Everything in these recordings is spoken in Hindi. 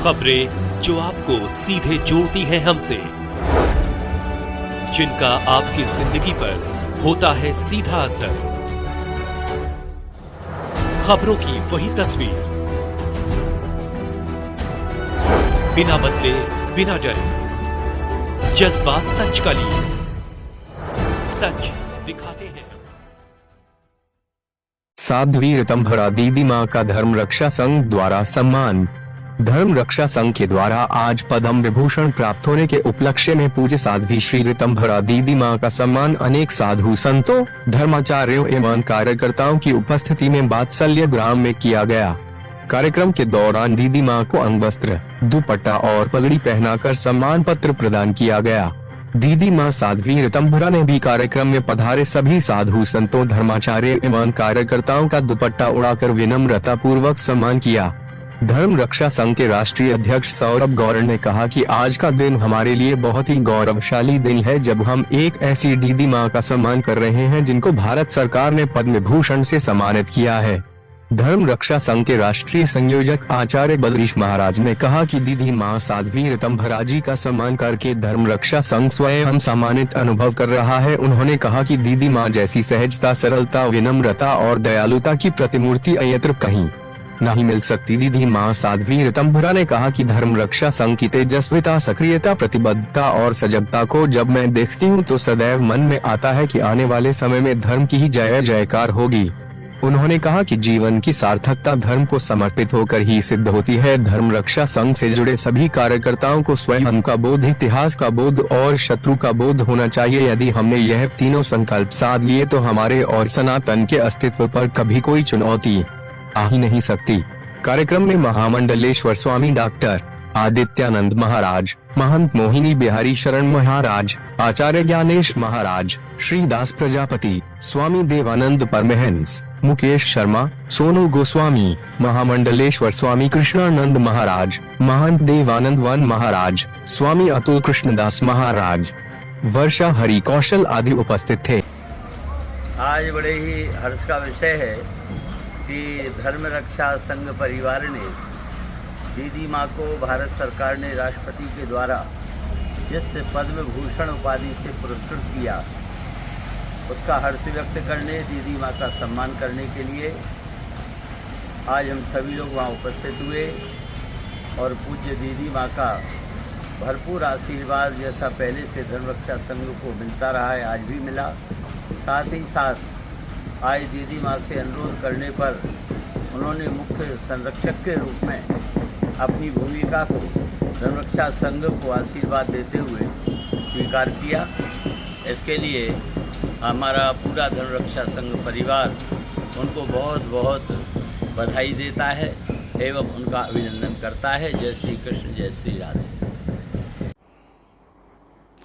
खबरें जो आपको सीधे जोड़ती हैं हमसे, जिनका आपकी जिंदगी पर होता है सीधा असर। खबरों की वही तस्वीर, बिना बदले बिना डरे, जज्बा सच का लिए, सच दिखाते हैं। साध्वी ऋतंभरा दीदी मां का धर्म रक्षा संघ द्वारा सम्मान। धर्म रक्षा संघ के द्वारा आज पद्म विभूषण प्राप्त होने के उपलक्ष्य में पूज्य साध्वी श्री ऋतंभरा दीदी मां का सम्मान अनेक साधु संतों, धर्माचार्यों एवं कार्यकर्ताओं की उपस्थिति में वात्सल्य ग्राम में किया गया। कार्यक्रम के दौरान दीदी मां को अंगवस्त्र, दुपट्टा और पगड़ी पहनाकर सम्मान पत्र प्रदान किया गया। दीदी मां साध्वी ऋतंभरा ने भी कार्यक्रम में पधारे सभी साधु संतों, धर्माचार्य एवं कार्यकर्ताओं का दुपट्टा उड़ाकर विनम्रता पूर्वक सम्मान किया। धर्म रक्षा संघ के राष्ट्रीय अध्यक्ष सौरभ गौर ने कहा कि आज का दिन हमारे लिए बहुत ही गौरवशाली दिन है, जब हम एक ऐसी दीदी मां का सम्मान कर रहे हैं जिनको भारत सरकार ने पद्म विभूषण से सम्मानित किया है। धर्म रक्षा संघ के राष्ट्रीय संयोजक आचार्य बद्रीश महाराज ने कहा कि दीदी मां साध्वी ऋतंभरा जी का सम्मान करके धर्म रक्षा संघ स्वयं सम्मानित अनुभव कर रहा है। उन्होंने कहा कि दीदी मां जैसी सहजता, सरलता, विनम्रता और दयालुता की प्रतिमूर्ति अन्यत्र कहीं नहीं मिल सकती। दीदी मां साध्वी ऋतंभरा ने कहा कि धर्म रक्षा संघ की तेजस्विता, सक्रियता, प्रतिबद्धता और सजगता को जब मैं देखती हूं तो सदैव मन में आता है कि आने वाले समय में धर्म की ही जय जयकार होगी। उन्होंने कहा कि जीवन की सार्थकता धर्म को समर्पित होकर ही सिद्ध होती है। धर्म रक्षा संघ से जुड़े सभी कार्यकर्ताओं को स्वयं का बोध, इतिहास का बोध और शत्रु का बोध होना चाहिए। यदि हमने यह तीनों संकल्प साध लिए तो हमारे और सनातन के अस्तित्व पर कभी कोई चुनौती आ ही नहीं सकती। कार्यक्रम में महामंडलेश्वर स्वामी डॉक्टर आदित्यानंद महाराज, महंत मोहिनी बिहारी शरण महाराज, आचार्य ज्ञानेश महाराज, श्रीदास प्रजापति, स्वामी देवानंद परमहंस, मुकेश शर्मा, सोनू गोस्वामी, महामंडलेश्वर स्वामी कृष्णानंद महाराज, महंत देवानंद वन महाराज, स्वामी अतुल कृष्णदास महाराज, वर्षा हरि कौशल आदि उपस्थित थे। आज बड़े ही हर्ष का विषय है कि धर्म रक्षा संघ परिवार ने दीदी माँ को भारत सरकार ने राष्ट्रपति के द्वारा जिस पद्म भूषण उपाधि से पुरस्कृत किया, उसका हर्ष व्यक्त करने, दीदी माँ का सम्मान करने के लिए आज हम सभी लोग वहाँ उपस्थित हुए और पूज्य दीदी माँ का भरपूर आशीर्वाद जैसा पहले से धर्म रक्षा संघ को मिलता रहा है, आज भी मिला। साथ ही साथ आज दीदी माँ से अनुरोध करने पर उन्होंने मुख्य संरक्षक के रूप में अपनी भूमिका को धर्म रक्षा संघ को आशीर्वाद देते हुए स्वीकार किया। इसके लिए हमारा पूरा धर्म रक्षा संघ परिवार उनको बहुत बहुत बधाई देता है एवं उनका अभिनंदन करता है। जय श्री कृष्ण, जय श्री राधे।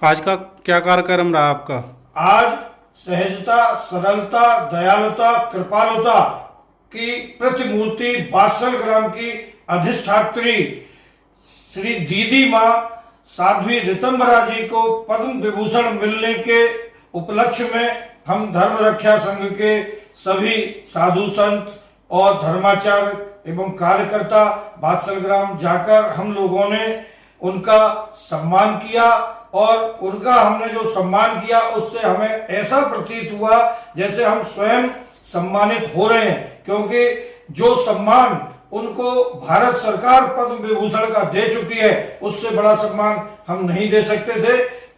आज का क्या कार्यक्रम रहा आपका? आज सहजता, सरलता, दयालुता, कृपालुता की प्रतिमूर्ति वात्सल ग्राम की अधिष्ठात्री श्री दीदी मां साध्वी ऋतंभरा जी को पद्म विभूषण मिलने के उपलक्ष्य में हम धर्म रक्षा संघ के सभी साधु संत और धर्माचार्य एवं कार्यकर्ता वात्सल ग्राम जाकर हम लोगों ने उनका सम्मान किया और उनका हमने जो सम्मान किया उससे हमें ऐसा प्रतीत हुआ जैसे हम स्वयं सम्मानित हो रहे हैं, क्योंकि जो सम्मान उनको भारत सरकार पद्म विभूषण का दे चुकी है उससे बड़ा सम्मान हम नहीं दे सकते थे।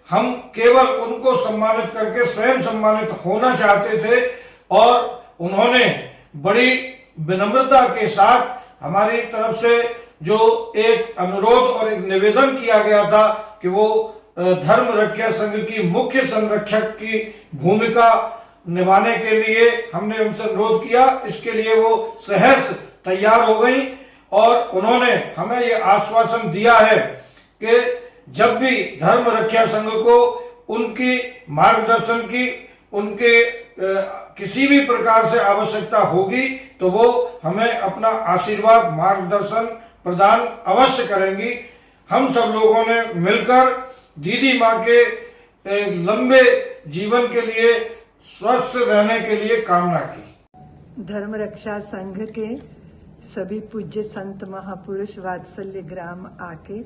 हम केवल उनको सम्मानित करके स्वयं सम्मानित होना चाहते थे और उन्होंने बड़ी विनम्रता के साथ हमारी तरफ से जो एक अनुरोध और एक निवेदन किया गया था कि वो धर्म रक्षा संघ की मुख्य संरक्षक की भूमिका निभाने के लिए हमने उनसे अनुरोध किया। इसके लिए वो सहर्ष तैयार हो गई और उन्होंने हमें ये आश्वासन दिया है कि जब भी धर्म रक्षा संघ को उनकी मार्गदर्शन की, उनके किसी भी प्रकार से आवश्यकता होगी तो वो हमें अपना आशीर्वाद, मार्गदर्शन प्रदान अवश्य करेंगी। हम सब लोगों ने मिलकर दीदी माँ के लंबे जीवन के लिए, स्वस्थ रहने के लिए कामना की। धर्म रक्षा संघ के सभी पूज्य संत महापुरुष वात्सल्य ग्राम आके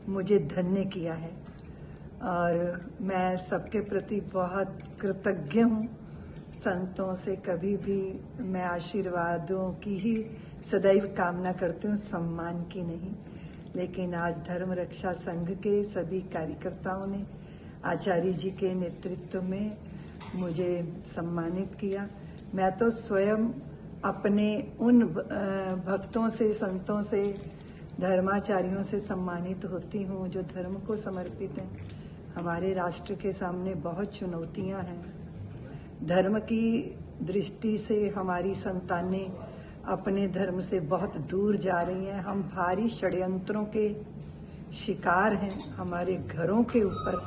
मुझे धन्य किया है और मैं सबके प्रति बहुत कृतज्ञ हूँ। संतों से कभी भी मैं आशीर्वादों की ही सदैव कामना करती हूँ, सम्मान की नहीं। लेकिन आज धर्म रक्षा संघ के सभी कार्यकर्ताओं ने आचार्य जी के नेतृत्व में मुझे सम्मानित किया। मैं तो स्वयं अपने उन भक्तों से, संतों से, धर्माचार्यों से सम्मानित होती हूँ जो धर्म को समर्पित हैं। हमारे राष्ट्र के सामने बहुत चुनौतियाँ हैं। धर्म की दृष्टि से हमारी संतानें अपने धर्म से बहुत दूर जा रही हैं। हम भारी षड्यंत्रों के शिकार हैं। हमारे घरों के ऊपर,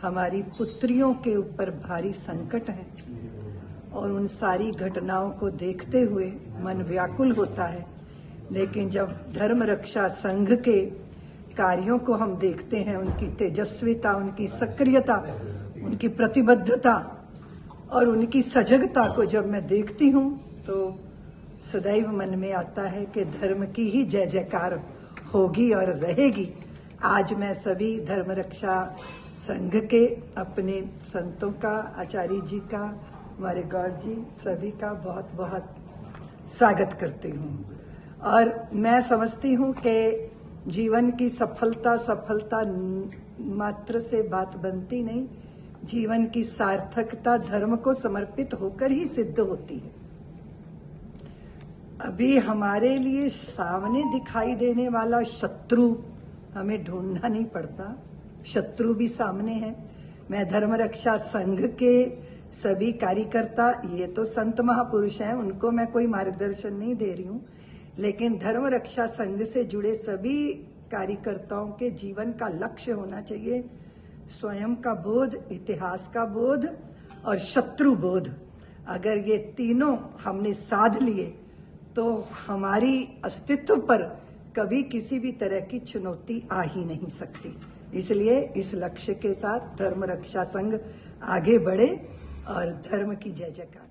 हमारी पुत्रियों के ऊपर भारी संकट है और उन सारी घटनाओं को देखते हुए मन व्याकुल होता है। लेकिन जब धर्म रक्षा संघ के कार्यों को हम देखते हैं, उनकी तेजस्विता, उनकी सक्रियता, उनकी प्रतिबद्धता और उनकी सजगता को जब मैं देखती हूँ तो सदैव मन में आता है कि धर्म की ही जय जयकार होगी और रहेगी। आज मैं सभी धर्म रक्षा संघ के, अपने संतों का, आचार्य जी का, हमारे गौर जी, सभी का बहुत बहुत स्वागत करती हूँ। और मैं समझती हूँ कि जीवन की सफलता मात्र से बात बनती नहीं। जीवन की सार्थकता धर्म को समर्पित होकर ही सिद्ध होती है। अभी हमारे लिए सामने दिखाई देने वाला शत्रु हमें ढूंढना नहीं पड़ता, शत्रु भी सामने है। मैं धर्म रक्षा संघ के सभी कार्यकर्ता, ये तो संत महापुरुष हैं, उनको मैं कोई मार्गदर्शन नहीं दे रही हूँ, लेकिन धर्म रक्षा संघ से जुड़े सभी कार्यकर्ताओं के जीवन का लक्ष्य होना चाहिए स्वयं का बोध, इतिहास का बोध और शत्रु बोध। अगर ये तीनों हमने साध लिए तो हमारी अस्तित्व पर कभी किसी भी तरह की चुनौती आ ही नहीं सकती। इसलिए इस लक्ष्य के साथ धर्म रक्षा संघ आगे बढ़े और धर्म की जय जयकार।